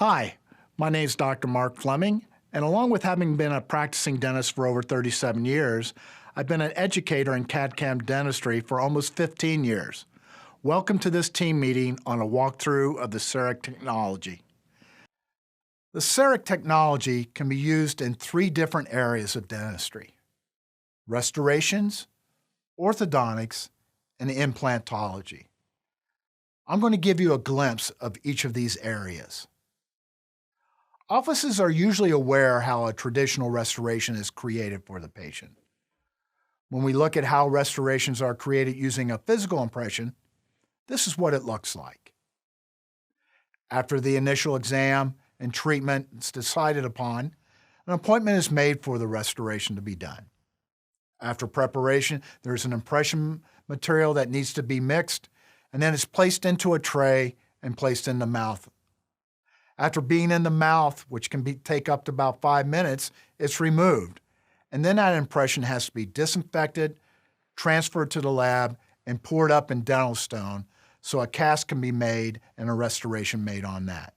Hi, my name is Dr. Mark Fleming, and along with having been a practicing dentist for over 37 years, I've been an educator in CAD/CAM dentistry for almost 15 years. Welcome to this team meeting on a walkthrough of the cerec technology. The cerec technology can be used in 3 different areas of dentistry: restorations, orthodontics, and implantology. I'm going to give you a glimpse of each of these areas. Offices are usually aware how a traditional restoration is created for the patient. When we look at how restorations are created using a physical impression, this is what it looks like. After the initial exam and treatment is decided upon, an appointment is made for the restoration to be done. After preparation, there's an impression material that needs to be mixed, and then it's placed into a tray and placed in the mouth. After being in the mouth, which can take up to about 5 minutes, it's removed. And then that impression has to be disinfected, transferred to the lab, and poured up in dental stone so a cast can be made and a restoration made on that.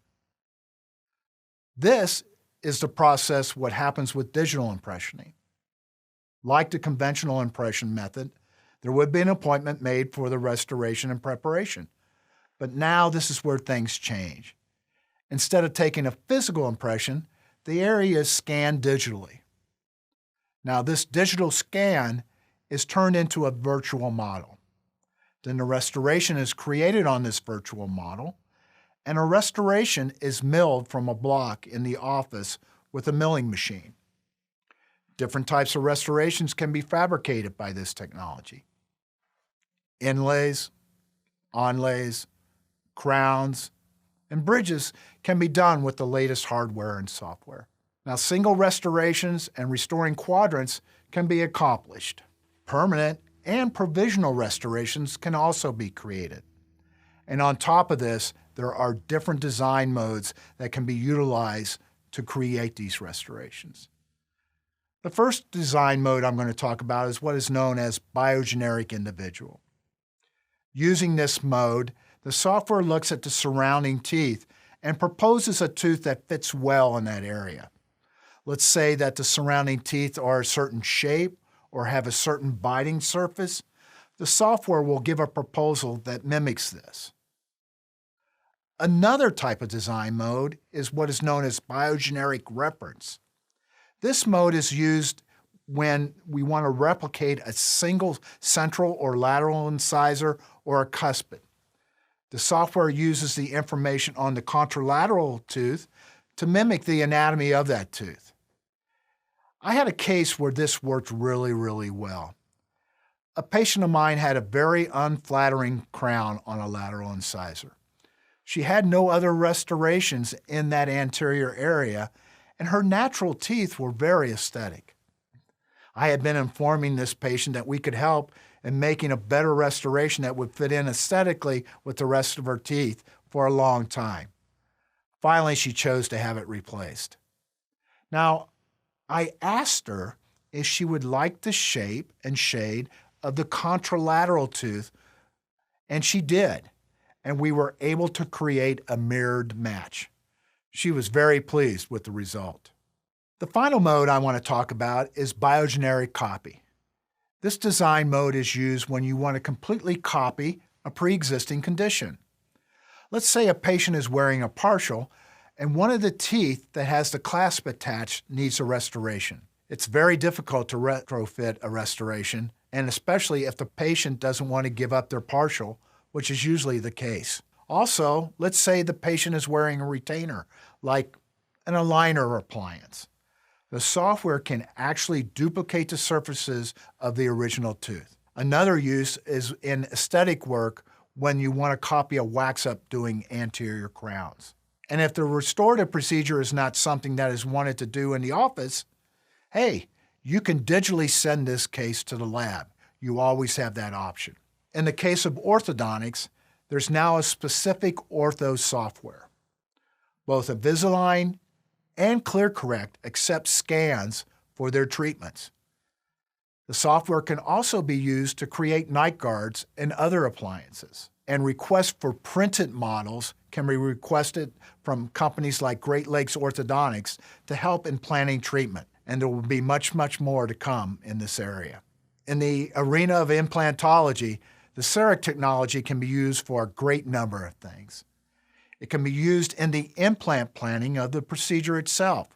This is the process what happens with digital impressioning. Like the conventional impression method, there would be an appointment made for the restoration and preparation. But now this is where things change. Instead of taking a physical impression, the area is scanned digitally. Now this digital scan is turned into a virtual model. Then the restoration is created on this virtual model, and a restoration is milled from a block in the office with a milling machine. Different types of restorations can be fabricated by this technology. Inlays, onlays, crowns, and bridges can be done with the latest hardware and software. Now, single restorations and restoring quadrants can be accomplished. Permanent and provisional restorations can also be created. And on top of this, there are different design modes that can be utilized to create these restorations. The first design mode I'm going to talk about is what is known as Biogeneric individual. Using this mode, the software looks at the surrounding teeth and proposes a tooth that fits well in that area. Let's say that the surrounding teeth are a certain shape or have a certain biting surface. The software will give a proposal that mimics this. Another type of design mode is what is known as Biogeneric reference. This mode is used when we want to replicate a single central or lateral incisor or a cuspid. The software uses the information on the contralateral tooth to mimic the anatomy of that tooth. I had a case where this worked really well. A patient of mine had a very unflattering crown on a lateral incisor. She had no other restorations in that anterior area, and her natural teeth were very aesthetic. I had been informing this patient that we could help in making a better restoration that would fit in aesthetically with the rest of her teeth for a long time. Finally, she chose to have it replaced. Now, I asked her if she would like the shape and shade of the contralateral tooth, and she did, and we were able to create a mirrored match. She was very pleased with the result. The final mode I want to talk about is Biogeneric copy. This design mode is used when you want to completely copy a pre-existing condition. Let's say a patient is wearing a partial and one of the teeth that has the clasp attached needs a restoration. It's very difficult to retrofit a restoration, and especially if the patient doesn't want to give up their partial, which is usually the case. Also, let's say the patient is wearing a retainer, like an aligner appliance. The software can actually duplicate the surfaces of the original tooth. Another use is in aesthetic work when you want to copy a wax-up doing anterior crowns. And if the restorative procedure is not something that is wanted to do in the office, hey, you can digitally send this case to the lab. You always have that option. In the case of orthodontics, there's now a specific ortho software. Both Invisalign and ClearCorrect accept scans for their treatments. The software can also be used to create night guards and other appliances. And requests for printed models can be requested from companies like Great Lakes Orthodontics to help in planning treatment, and there will be much, much more to come in this area. In the arena of implantology, the cerec technology can be used for a great number of things. It can be used in the implant planning of the procedure itself.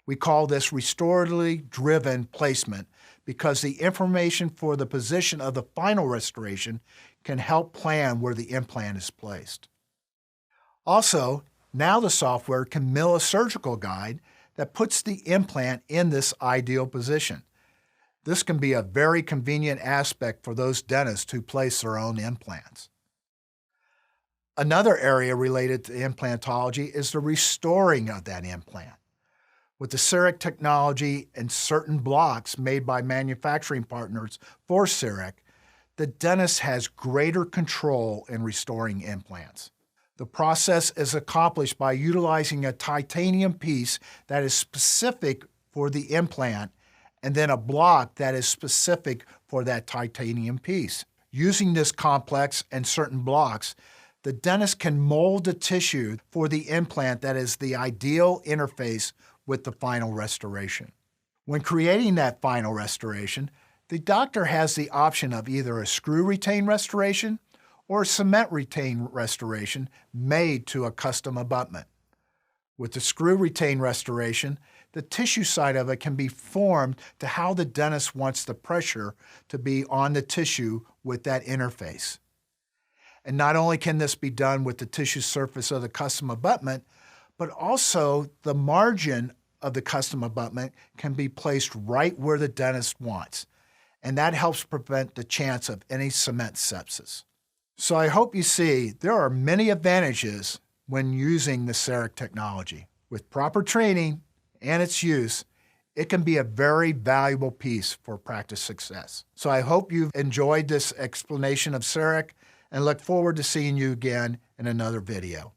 We call this restoratively driven placement because the information for the position of the final restoration can help plan where the implant is placed. Also, now the software can mill a surgical guide that puts the implant in this ideal position. This can be a very convenient aspect for those dentists who place their own implants. Another area related to implantology is the restoring of that implant. With the cerec technology and certain blocks made by manufacturing partners for cerec, the dentist has greater control in restoring implants. The process is accomplished by utilizing a titanium piece that is specific for the implant and then a block that is specific for that titanium piece. Using this complex and certain blocks, the dentist can mold the tissue for the implant that is the ideal interface with the final restoration. When creating that final restoration, the doctor has the option of either a screw retain restoration or a cement retain restoration made to a custom abutment. With the screw retain restoration, the tissue side of it can be formed to how the dentist wants the pressure to be on the tissue with that interface. And not only can this be done with the tissue surface of the custom abutment, but also the margin of the custom abutment can be placed right where the dentist wants. And that helps prevent the chance of any cement sepsis. So I hope you see there are many advantages when using the cerec technology. With proper training and its use, it can be a very valuable piece for practice success. So I hope you've enjoyed this explanation of cerec and look forward to seeing you again in another video.